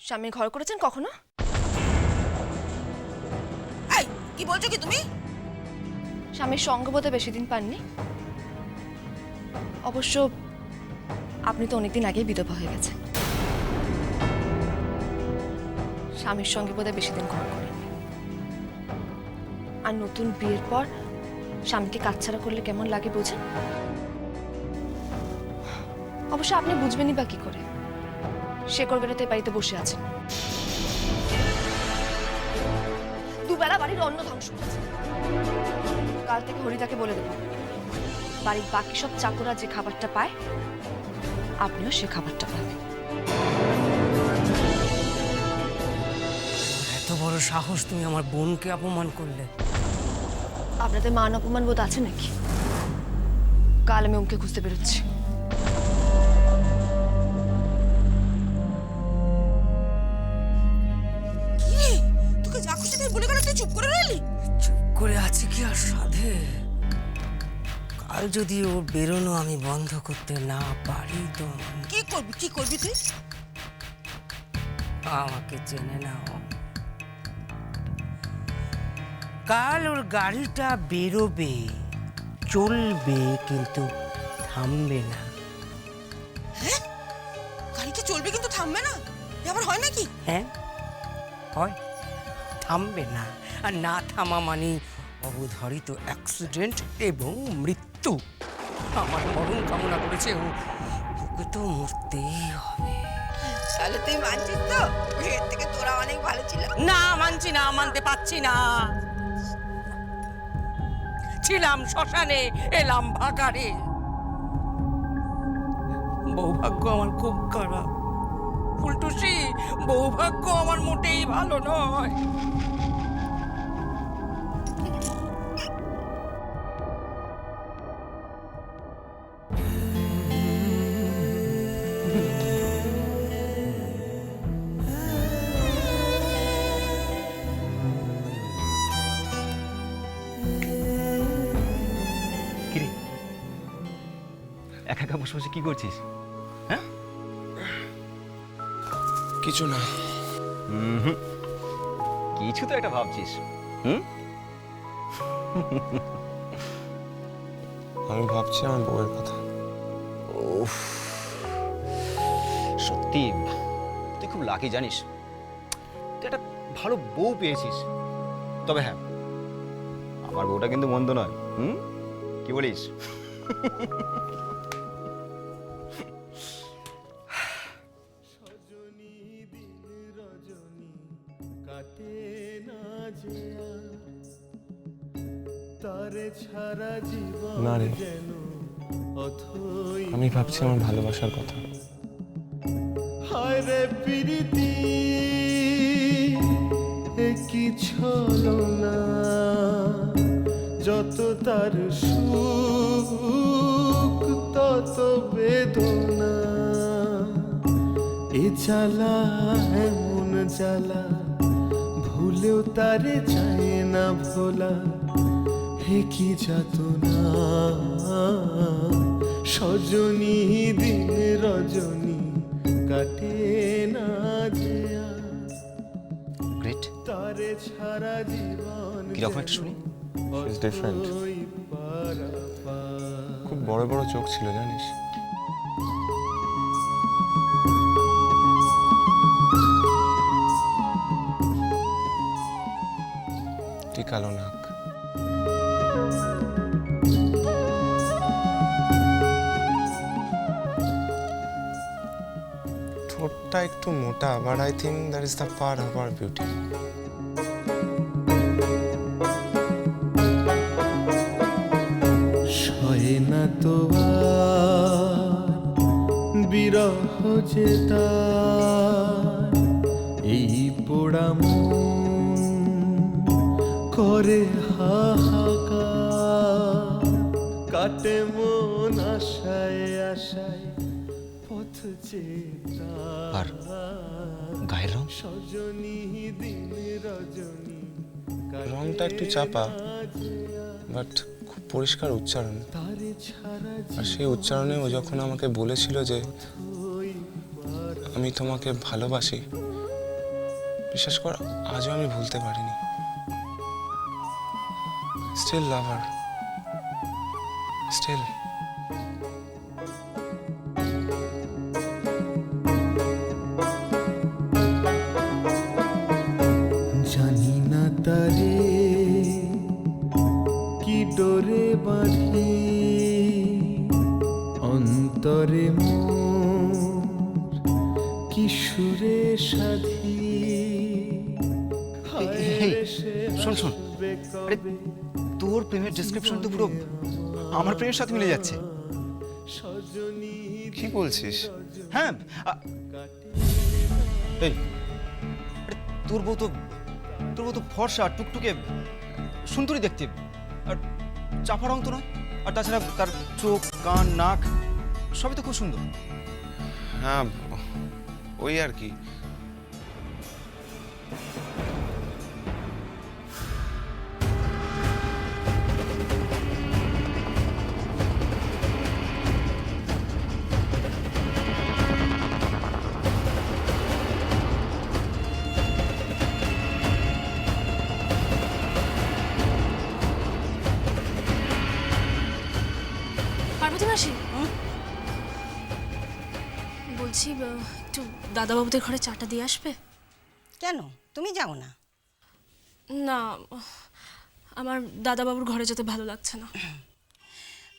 স্বামীর ঘর করেছেন কখনো? এই কি বলছো কি তুমি? স্বামীর সঙ্গ বোধহয় বেশি দিন পাননি। অবশ্য আপনি তো অনেকদিন আগেই বিধবা হয়ে গেছেন। স্বামীর সঙ্গে বোধহয় বেশি দিন ঘর করেননি। আর নতুন বিয়ের পর স্বামীকে কাছছাড়া করলে কেমন লাগে বোঝেন? অবশ্য আপনি বুঝবেনই বা কি করে? শেকড় গেড়েতে বাড়িতে বসে আছেন, দুবেলা বাড়ির অন্ন ধ্বংস করেছে। কাল থেকে হরিদাকে বলে দেব, বাড়ির বাকি সব চাকররা যে খাবারটা পায় আপনিও সে খাবারটা পাবেন। এত বড় সাহস, তুমি আমার বোনকে অপমান করলে? আপনাদের মান অপমান বোধ আছে নাকি? কাল আমি ওকে খুঁজতে বেরোচ্ছি। তোকে যা খুশি তাই বলে গেল, তুই চুপ করে রইলি? চুপ করে আছে কি আর সাধে? কাল যদি ও বেরোনো আমি বন্ধ করতে না পারি তো কি করবি তুই? আমাকে চেনে নাও। কাল ওর গাড়িটা বেরোবে, চলবে, কিন্তু থামবে না। হ্যাঁ, গাড়িটা চলবে কিন্তু থামবে না? এ আবার হয় নাকি? হ্যাঁ হয়, থামবে না। আর না থামা মানে অবধারিত অ্যাক্সিডেন্ট এবং মৃত্যু। আমার মরণ কামনা করেছে ও, ওকে তো মরতেই হবে। তাহলে তুই মানছিস তো? এর থেকে তোরা অনেক ভালো ছিল। না, মানছি না, মানতে পারছি না। ছিলাম শ্মশানে, এলাম ভাগাড়ে। বৌভাগ্য আমার খুব খারাপ ফুলটুসি, বৌভাগ্য আমার মোটেই ভালো নয়। কিরে একা একা বসে বসে কি করছিস? হ্যাঁ, কিছু না। কিছু তো একটা ভাবছিস। হুম, আমি ভাবছি আমার বউয়ের কথা। উফ, সত্যি তুই খুব লাকি জানিস, তুই একটা ভালো বউ পেয়েছিস। তবে হ্যাঁ, আমার বউটা কিন্তু মন্দ নয়। হুম, কি বলিস? না রে, আমি ভাবছি আমার ভালোবাসার কথা। হায়রে প্রীতি কি ছলো না, যত তার সুখ তত বেদনা। এ জ্বালা এমন জ্বালা, ভুলেও তারে চায় না ভোলা। হে কি যাতনা, সজনী দিন রজনী কাটে না যে গ্রেট। তারে ছাড়া জীবন কিরকম একটা শুনি? She's different. খুব বড় বড় চোখ ছিল জানিস। ঠিক কালো নাক। ঠোঁটটা একটু মোটা, but I think that is the part of our beauty. সয় না তো আর বিরহ যে তার, এই পোড়া মন করে হাহাকার। কাটে মন আশায় আশায় পথ চেতা। আর গায়ের রং? সজনী দিন রজনী রংটা একটু চাপা, বাট খুব পরিষ্কার উচ্চারণ। আর সেই উচ্চারণে ও যখন আমাকে বলেছিল যে আমি তোমাকে ভালোবাসি, বিশ্বাস কর, আজও আমি ভুলতে পারিনি। স্টিল লাভ হার, স্টিল। জানি না তারে কি ডোরে বাঁধি অন্তরে মোর কি সুরে সাধি শোন শোন, আরে তোর প্রেমের ডেসক্রিপশন তো পুরো আমার প্রেমের সাথে মিলে যাচ্ছে। কি বলছিস? হ্যাঁ এই, আরে তোর বউ তো ফর্সা, টুকটুকে, সুন্দরী দেখতে, আর চাপা রং তো নয়। আর তাছাড়া তার চোখ, কান, নাক সবই তো খুব সুন্দর। হ্যাঁ, ওই আর কি। পার্বতী মাসি বলছি একটু দাদাবাবুদের ঘরে চাটা দিয়ে আসবে? কেন তুমি যাও না? না, আমার দাদাবাবুর ঘরে যেতে ভালো লাগছে না।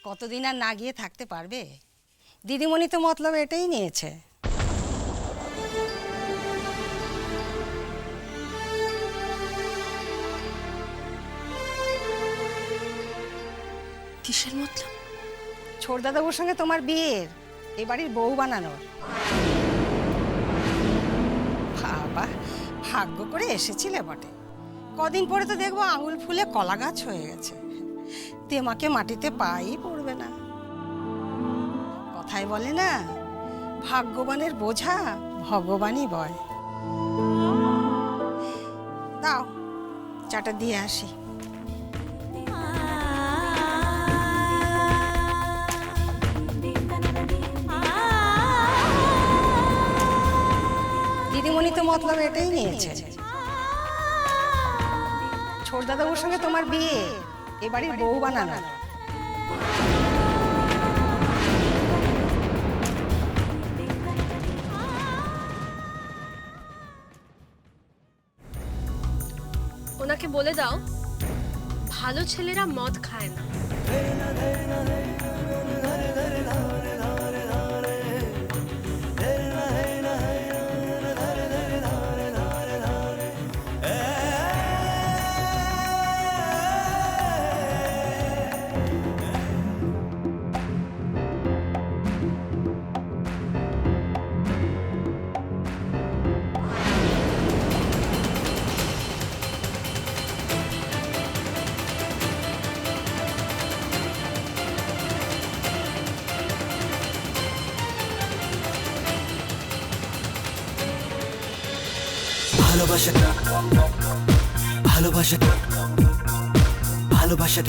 কতদিন আর না গিয়ে থাকতে পারবে? দিদিমণি তো মতলব এটাই নিয়েছে। কিসের মতলব? ছোটদাদাবুর সঙ্গে তোমার বিয়ের, এ বাড়ির বউ বানানোর। বাবা, ভাগ্য করে এসেছিলে বটে। কদিন পরে তো দেখবো আঙুল ফুলে কলা গাছ হয়ে গেছে। তেমাকে মাটিতে পাই পড়বে না। কথায় বলে না, ভাগ্যবানের বোঝা ভগবানই বয়। দাও, চাটা দিয়ে আসি। দিদিমণি তো মতলব এটাই নিয়েছে। ছোটদাদাবুর সঙ্গে তোমার বিয়ে, এ বাড়ির বউ বানানো। ওনাকে বলে দাও ভালো ছেলেরা মদ খায় না। ভালোবাসাটা